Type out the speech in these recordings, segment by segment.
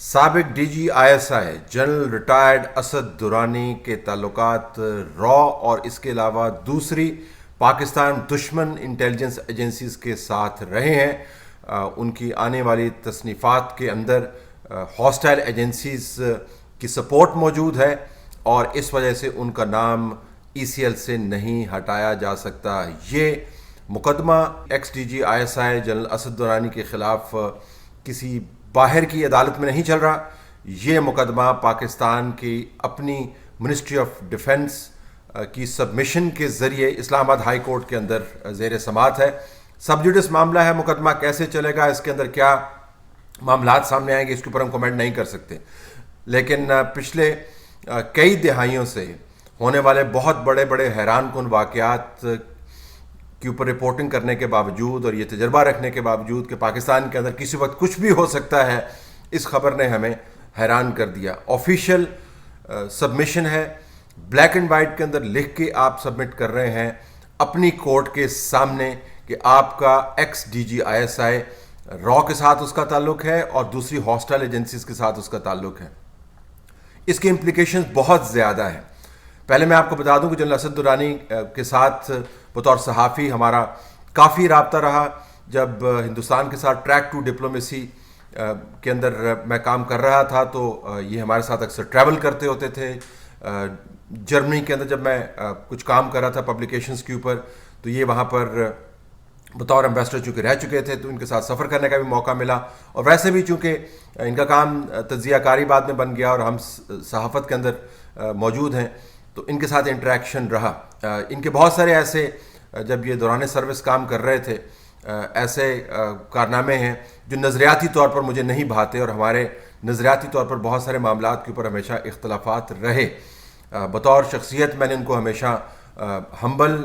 سابق D G I S I general retired Asad Durrani کے تعلقات را اور اس کے علاوہ دوسری پاکستان دشمن انٹیلیجنس ایجنسیز کے ساتھ رہے ہیں. ان کی آنے والی تصنیفات کے اندر ہاسٹائل ایجنسیز کی سپورٹ موجود ہے اور اس وجہ سے ان کا نام ای سی ایل سے نہیں ہٹایا جا سکتا. یہ مقدمہ ex D G I S I general Asad Durrani کے خلاف کسی باہر کی عدالت میں نہیں چل رہا. یہ مقدمہ پاکستان کی اپنی منسٹری آف ڈیفنس کی سبمیشن کے ذریعے اسلام آباد ہائی کورٹ کے اندر زیر سماعت ہے. سب جوڈس معاملہ ہے. مقدمہ کیسے چلے گا, اس کے اندر کیا معاملات سامنے آئیں گے, اس کے اوپر ہم کمنٹ نہیں کر سکتے. لیکن پچھلے کئی دہائیوں سے ہونے والے بہت بڑے بڑے حیران کن واقعات کے اوپر رپورٹنگ کرنے کے باوجود اور یہ تجربہ رکھنے کے باوجود کہ پاکستان کے اندر کسی وقت کچھ بھی ہو سکتا ہے, اس خبر نے ہمیں حیران کر دیا. آفیشیل سبمیشن ہے, بلیک اینڈ وائٹ کے اندر لکھ کے آپ سبمٹ کر رہے ہیں اپنی کورٹ کے سامنے کہ آپ کا ex D G I S I را کے ساتھ اس کا تعلق ہے اور دوسری ہاسٹائل ایجنسیز کے ساتھ اس کا تعلق ہے. اس کے امپلیکیشنز بہت زیادہ ہیں. پہلے میں آپ کو بتا دوں کہ جنرل اسد درانی کے ساتھ بطور صحافی ہمارا کافی رابطہ رہا. جب ہندوستان کے ساتھ ٹریک ٹو ڈپلومیسی کے اندر میں کام کر رہا تھا تو یہ ہمارے ساتھ اکثر ٹریول کرتے ہوتے تھے. جرمنی کے اندر جب میں کچھ کام کر رہا تھا پبلیکیشنز کے اوپر تو یہ وہاں پر بطور ایمبیسڈر چونکہ رہ چکے تھے تو ان کے ساتھ سفر کرنے کا بھی موقع ملا. اور ویسے بھی چونکہ ان کا کام تجزیہ کاری بعد میں بن گیا اور ہم صحافت کے اندر موجود ہیں تو ان کے ساتھ انٹریکشن رہا. ان کے بہت سارے ایسے جب یہ دوران سروس کام کر رہے تھے ایسے کارنامے ہیں جو نظریاتی طور پر مجھے نہیں بھاتے اور ہمارے نظریاتی طور پر بہت سارے معاملات کے اوپر ہمیشہ اختلافات رہے. بطور شخصیت میں نے ان کو ہمیشہ ہمبل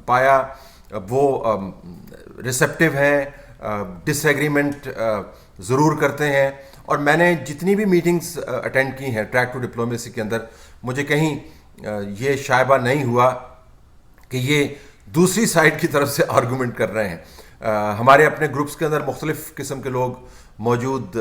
پایا. وہ ریسیپٹیو ہیں, ڈس ایگریمنٹ ضرور کرتے ہیں اور میں نے جتنی بھی میٹنگز اٹینڈ کی ہیں ٹریک ٹو ڈپلومیسی کے اندر مجھے کہیں یہ شائبہ نہیں ہوا کہ یہ دوسری سائڈ کی طرف سے آرگومنٹ کر رہے ہیں. ہمارے اپنے گروپس کے اندر مختلف قسم کے لوگ موجود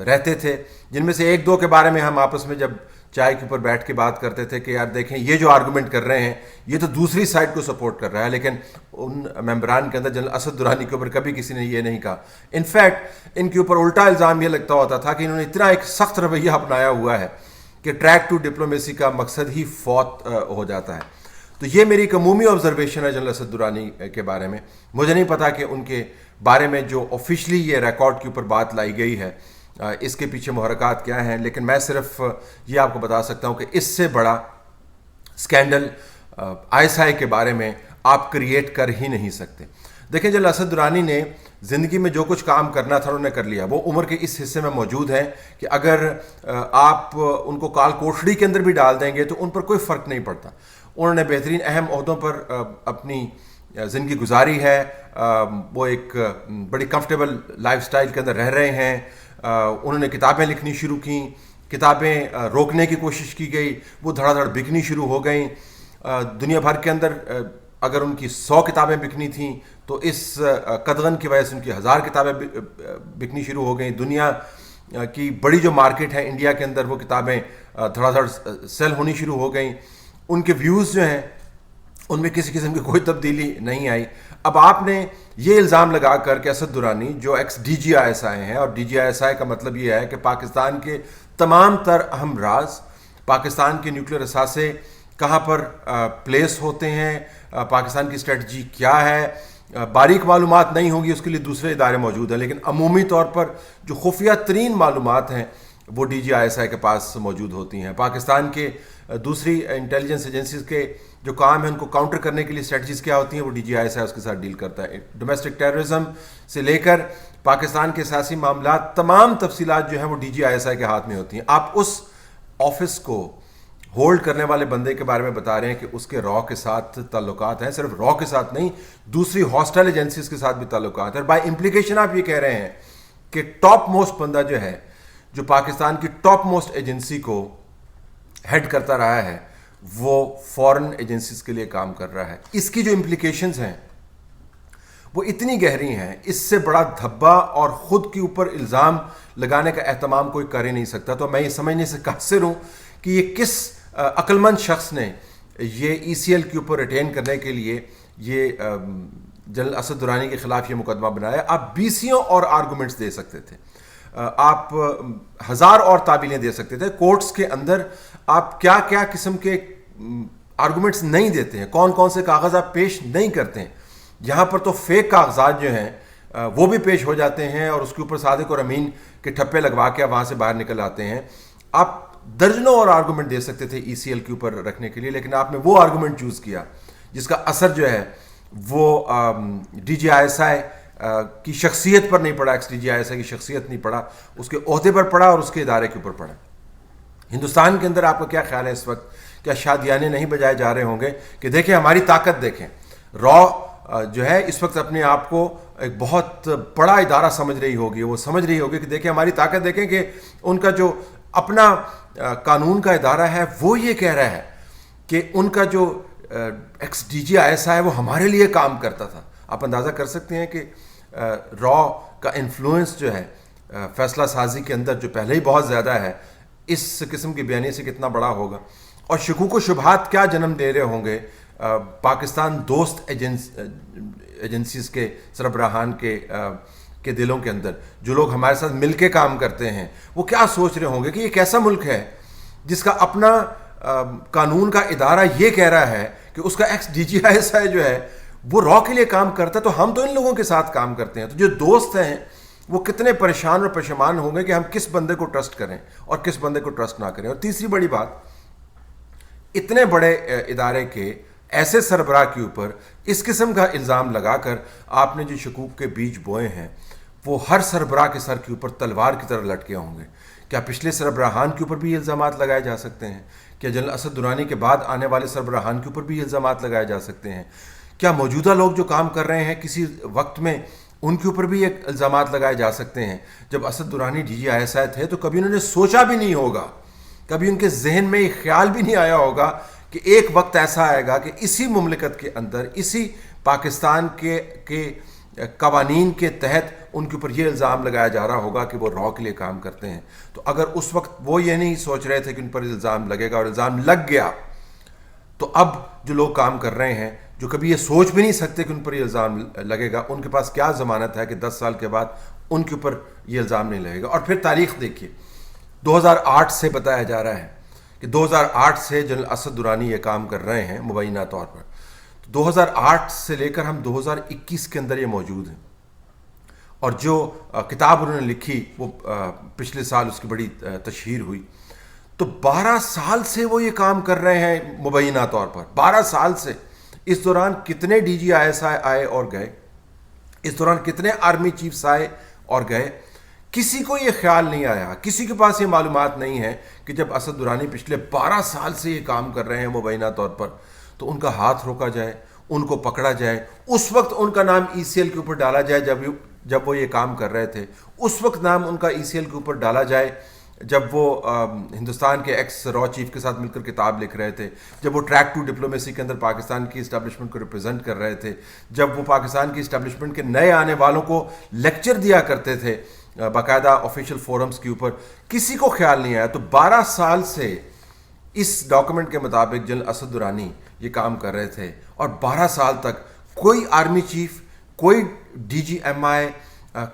رہتے تھے جن میں سے ایک دو کے بارے میں ہم آپس میں جب چائے کے اوپر بیٹھ کے بات کرتے تھے کہ یار دیکھیں یہ جو آرگومنٹ کر رہے ہیں یہ تو دوسری سائڈ کو سپورٹ کر رہا ہے. لیکن ان ممبران کے اندر جنرل اسد درانی کے اوپر کبھی کسی نے یہ نہیں کہا. انفیکٹ ان کے اوپر الٹا الزام یہ لگتا ہوتا تھا کہ انہوں نے اتنا ایک سخت رویہ اپنایا ہوا ہے کہ ٹریک ٹو ڈپلومیسی کا مقصد ہی فوت ہو جاتا ہے. تو یہ میری ایک عمومی آبزرویشن ہے جنرل اسد درانی کے بارے میں. مجھے نہیں پتا کہ ان کے بارے میں جو آفیشلی یہ ریکارڈ کے اوپر بات لائی گئی ہے اس کے پیچھے محرکات کیا ہیں, لیکن میں صرف یہ آپ کو بتا سکتا ہوں کہ اس سے بڑا سکینڈل آئی ایس آئی کے بارے میں آپ کریٹ کر ہی نہیں سکتے. دیکھیں جنرل اسد درانی نے زندگی میں جو کچھ کام کرنا تھا انہوں نے کر لیا. وہ عمر کے اس حصے میں موجود ہیں کہ اگر آپ ان کو کال کوٹڑی کے اندر بھی ڈال دیں گے تو ان پر کوئی فرق نہیں پڑتا. انہوں نے بہترین اہم عہدوں پر اپنی زندگی گزاری ہے. وہ ایک بڑی کمفرٹیبل لائف سٹائل کے اندر رہ رہے ہیں. انہوں نے کتابیں لکھنی شروع کیں, کتابیں روکنے کی کوشش کی گئی, وہ دھڑا دھڑ بکنی شروع ہو گئیں. دنیا بھر کے اندر اگر ان کی 100 کتابیں بکنی تھیں تو اس قدغن کی وجہ سے ان کی 1000 کتابیں بکنی شروع ہو گئیں. دنیا کی بڑی جو مارکیٹ ہے انڈیا کے اندر وہ کتابیں دھڑا دھڑ سیل ہونی شروع ہو گئیں. ان کے ویوز جو ہیں ان میں کسی قسم کی کوئی تبدیلی نہیں آئی. اب آپ نے یہ الزام لگا کر کہ اسد درانی جو ex D G I S I ہیں, اور ڈی جی آئی ایس آئی کا مطلب یہ ہے کہ پاکستان کے تمام تر اہم راز, پاکستان کے نیوکلیر اثاثے کہاں پر پلیس ہوتے ہیں, پاکستان کی اسٹریٹجی کیا ہے, باریک معلومات نہیں ہوگی, اس کے لیے دوسرے ادارے موجود ہیں, لیکن عمومی طور پر جو خفیہ ترین معلومات ہیں وہ ڈی جی آئی ایس آئی کے پاس موجود ہوتی ہیں. پاکستان کے دوسری انٹیلیجنس ایجنسیز کے جو کام ہیں ان کو کاؤنٹر کرنے کے لیے اسٹریٹجیز کیا ہوتی ہیں وہ ڈی جی آئی ایس آئی اس کے ساتھ ڈیل کرتا ہے. ڈومیسٹک ٹیررزم سے لے کر پاکستان کے سیاسی معاملات تمام تفصیلات جو ہیں وہ ڈی جی آئی ایس آئی کے ہاتھ میں ہوتی ہیں. آپ اس آفس کو ہولڈ کرنے والے بندے کے بارے میں بتا رہے ہیں کہ اس کے را کے ساتھ تعلقات ہیں, صرف را کے ساتھ نہیں دوسری ہاسٹائل ایجنسیز کے ساتھ بھی تعلقات ہیں. اور بائی امپلیکیشن آپ یہ کہہ رہے ہیں کہ ٹاپ موسٹ بندہ جو ہے جو پاکستان کی ٹاپ موسٹ ایجنسی کو ہیڈ کرتا رہا ہے وہ فورن ایجنسیز کے لیے کام کر رہا ہے. اس کی جو امپلیکیشنز ہیں وہ اتنی گہری ہیں، اس سے بڑا دھبا اور خود کے اوپر الزام لگانے کا اہتمام کوئی کر ہی نہیں سکتا. تو میں یہ سمجھنے سے قاصر ہوں کہ یہ کس عقلمند شخص نے یہ ای سی ایل کے اوپر ریٹین کرنے کے لیے یہ جنرل اسد درانی کے خلاف یہ مقدمہ بنایا. آپ بیسیوں اور آرگومنٹس دے سکتے تھے، آپ ہزار اور تعبیریں دے سکتے تھے. کورٹس کے اندر آپ کیا کیا قسم کے آرگومنٹس نہیں دیتے ہیں، کون کون سے کاغذ آپ پیش نہیں کرتے ہیں. یہاں پر تو فیک کاغذات جو ہیں وہ بھی پیش ہو جاتے ہیں اور اس کے اوپر صادق اور امین کے ٹھپے لگوا کے وہاں سے باہر نکل آتے ہیں. آپ درجنوں اور آرگومنٹ دے سکتے تھے ای سی ایل کے اوپر رکھنے کے لیے، لیکن آپ نے وہ آرگومنٹ چوز کیا جس کا اثر جو ہے وہ D G I S I کی شخصیت پر نہیں پڑا، ex D G I S I کی شخصیت نہیں پڑا، اس کے عہدے پر پڑا اور اس کے ادارے کے اوپر پڑا. ہندوستان کے اندر آپ کا کیا خیال ہے اس وقت؟ کیا شادیانے نہیں بجائے جا رہے ہوں گے کہ دیکھیں ہماری طاقت دیکھیں؟ را جو ہے اس وقت اپنے آپ کو ایک بہت بڑا ادارہ سمجھ رہی ہوگی، وہ سمجھ رہی ہوگی کہ دیکھیں ہماری طاقت دیکھیں کہ ان کا جو اپنا قانون کا ادارہ ہے وہ یہ کہہ رہا ہے کہ ان کا جو ex D G I S I ہے وہ ہمارے لیے کام کرتا تھا. آپ اندازہ کر سکتے ہیں کہ را کا انفلوئنس جو ہے فیصلہ سازی کے اندر جو پہلے ہی بہت زیادہ ہے، اس قسم کی بیانی سے کتنا بڑا ہوگا. اور شکوک و شبہات کیا جنم دے رہے ہوں گے پاکستان دوست ایجنسیز کے سربراہان کے دلوں کے اندر. جو لوگ ہمارے ساتھ مل کے کام کرتے ہیں وہ کیا سوچ رہے ہوں گے کہ یہ کیسا ملک ہے جس کا اپنا قانون کا ادارہ یہ کہہ رہا ہے کہ اس کا ex D G I S I جو ہے وہ را کے لیے کام کرتا ہے، تو ہم تو ان لوگوں کے ساتھ کام کرتے ہیں. تو جو دوست ہیں وہ کتنے پریشان اور پشیمان ہوں گے کہ ہم کس بندے کو ٹرسٹ کریں اور کس بندے کو ٹرسٹ نہ کریں. اور تیسری بڑی بات، اتنے بڑے ادارے کے ایسے سربراہ کے اوپر اس قسم کا الزام لگا کر آپ نے جو شکوک کے بیج بوئے ہیں وہ ہر سربراہ کے سر کے اوپر تلوار کی طرح لٹکے ہوں گے. کیا پچھلے سربراہان کے اوپر بھی الزامات لگائے جا سکتے ہیں؟ کیا جنرل اسد درانی کے بعد آنے والے سربراہان کے اوپر بھی الزامات لگائے جا سکتے ہیں؟ کیا موجودہ لوگ جو کام کر رہے ہیں کسی وقت میں ان کے اوپر بھی ایک الزامات لگائے جا سکتے ہیں؟ جب Asad Durrani D G I S I تھے تو کبھی انہوں نے سوچا بھی نہیں ہوگا، کبھی ان کے ذہن میں یہ خیال بھی نہیں آیا ہوگا کہ ایک وقت ایسا آئے گا کہ اسی مملکت کے اندر، اسی پاکستان کے قوانین کے تحت ان کے اوپر یہ الزام لگایا جا رہا ہوگا کہ وہ را کے لیے کام کرتے ہیں. تو اگر اس وقت وہ یہ نہیں سوچ رہے تھے کہ ان پر الزام لگے گا اور الزام لگ گیا، تو اب جو لوگ کام کر رہے ہیں جو کبھی یہ سوچ بھی نہیں سکتے کہ ان پر یہ الزام لگے گا، ان کے پاس کیا ضمانت ہے کہ 10 سال کے بعد ان کے اوپر یہ الزام نہیں لگے گا؟ اور پھر تاریخ دیکھیے، 2008 سے بتایا جا رہا ہے کہ 2008 سے جنرل اسد درانی یہ کام کر رہے ہیں مبینہ طور پر. 2008 سے لے کر ہم 2021 کے اندر یہ موجود ہیں، اور جو کتاب انہوں نے لکھی وہ پچھلے سال اس کی بڑی تشہیر ہوئی. تو 12 سال سے وہ یہ کام کر رہے ہیں مبینہ طور پر، 12 سال سے. اس دوران کتنے ڈی جی آئی ایس آئی آئے اور گئے، اس دوران کتنے آرمی چیفز آئے اور گئے. کسی کو یہ خیال نہیں آیا، کسی کے پاس یہ معلومات نہیں ہے کہ جب اسد درانی پچھلے 12 سال سے یہ کام کر رہے ہیں مبینہ طور پر، تو ان کا ہاتھ روکا جائے، ان کو پکڑا جائے، اس وقت ان کا نام ای سی ایل کے اوپر ڈالا جائے جب وہ یہ کام کر رہے تھے، اس وقت نام ان کا ای سی ایل کے اوپر ڈالا جائے جب وہ ہندوستان کے ایکس را چیف کے ساتھ مل کر کتاب لکھ رہے تھے، جب وہ ٹریک ٹو ڈپلومیسی کے اندر پاکستان کی اسٹیبلشمنٹ کو ریپرزینٹ کر رہے تھے، جب وہ پاکستان کی اسٹیبلشمنٹ کے نئے آنے والوں کو لیکچر دیا کرتے تھے باقاعدہ آفیشیل فورمز کے اوپر. کسی کو خیال نہیں آیا. تو 12 سال سے اس ڈاکومنٹ کے مطابق جنرل اسد درانی یہ کام کر رہے تھے، اور 12 سال تک کوئی آرمی چیف، کوئی ڈی جی ایم آئی،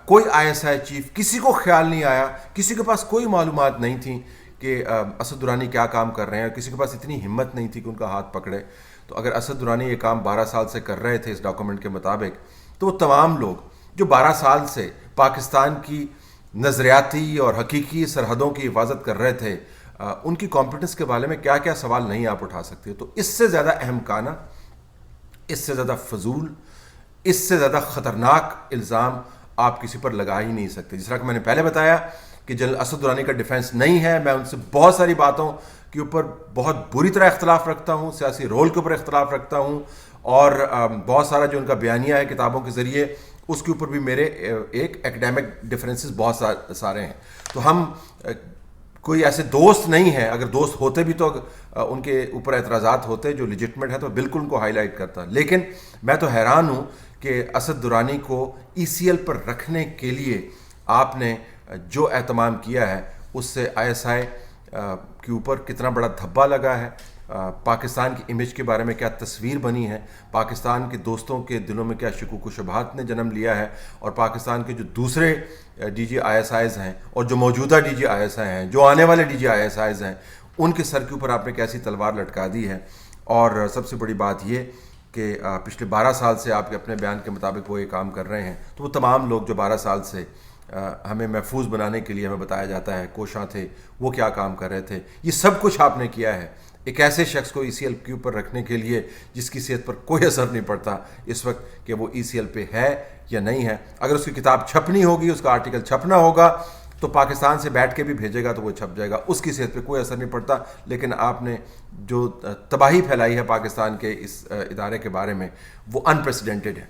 کوئی آئی ایس آئی چیف، کسی کو خیال نہیں آیا، کسی کے پاس کوئی معلومات نہیں تھیں کہ اسد درانی کیا کام کر رہے ہیں، اور کسی کے پاس اتنی ہمت نہیں تھی کہ ان کا ہاتھ پکڑے. تو اگر اسد درانی یہ کام 12 سال سے کر رہے تھے اس ڈاکومنٹ کے مطابق، تو وہ تمام لوگ جو 12 سال سے پاکستان کی نظریاتی اور حقیقی سرحدوں کی حفاظت کر رہے تھے، ان کی کمپیٹنس کے بارے میں کیا کیا سوال نہیں آپ اٹھا سکتے. تو اس سے زیادہ اہم کانہ، اس سے زیادہ فضول، اس سے زیادہ خطرناک الزام آپ کسی پر لگا ہی نہیں سکتے. جس طرح کہ میں نے پہلے بتایا کہ جنرل اسد درانی کا ڈیفینس نہیں ہے، میں ان سے بہت ساری باتوں کے اوپر بہت بری طرح اختلاف رکھتا ہوں، سیاسی رول کے اوپر اختلاف رکھتا ہوں، اور بہت سارا جو ان کا بیانیہ ہے کتابوں کے ذریعے اس کے اوپر بھی میرے ایک ایکڈیمک ڈفرینسز بہت سارے ہیں. تو ہم کوئی ایسے دوست نہیں ہے، اگر دوست ہوتے بھی تو ان کے اوپر اعتراضات ہوتے جو لیجٹمیٹ ہے تو بالکل ان کو ہائی لائٹ کرتا. لیکن میں تو حیران ہوں کہ اسد درانی کو ای سی ایل پر رکھنے کے لیے آپ نے جو اہتمام کیا ہے اس سے آئی ایس آئی کے اوپر کتنا بڑا دھبا لگا ہے، پاکستان کی امیج کے بارے میں کیا تصویر بنی ہے، پاکستان کے دوستوں کے دلوں میں کیا شکوک و شبہات نے جنم لیا ہے، اور پاکستان کے جو دوسرے D G I S Is ہیں اور جو موجودہ D G I S I ہیں، جو آنے والے D G I S Is ہیں، ان کے سر کے اوپر آپ نے کیسی تلوار لٹکا دی ہے. اور سب سے بڑی بات یہ کہ پچھلے 12 سال سے آپ کے اپنے بیان کے مطابق وہ یہ کام کر رہے ہیں، تو وہ تمام لوگ جو 12 سال سے ہمیں محفوظ بنانے کے لیے ہمیں بتایا جاتا ہے کوشاں تھے، وہ کیا کام کر رہے تھے، یہ سب کچھ آپ نے کیا ہے ایک ایسے شخص کو ای سی ایل کے اوپر رکھنے کے لیے جس کی صحت پر کوئی اثر نہیں پڑتا اس وقت کہ وہ ای سی ایل پہ ہے یا نہیں ہے. اگر اس کی کتاب چھپنی ہوگی، اس کا آرٹیکل چھپنا ہوگا تو پاکستان سے بیٹھ کے بھی بھیجے گا تو وہ چھپ جائے گا، اس کی صحت پہ کوئی اثر نہیں پڑتا. لیکن آپ نے جو تباہی پھیلائی ہے پاکستان کے اس ادارے کے بارے میں وہ ان پریسیڈنٹڈ ہے.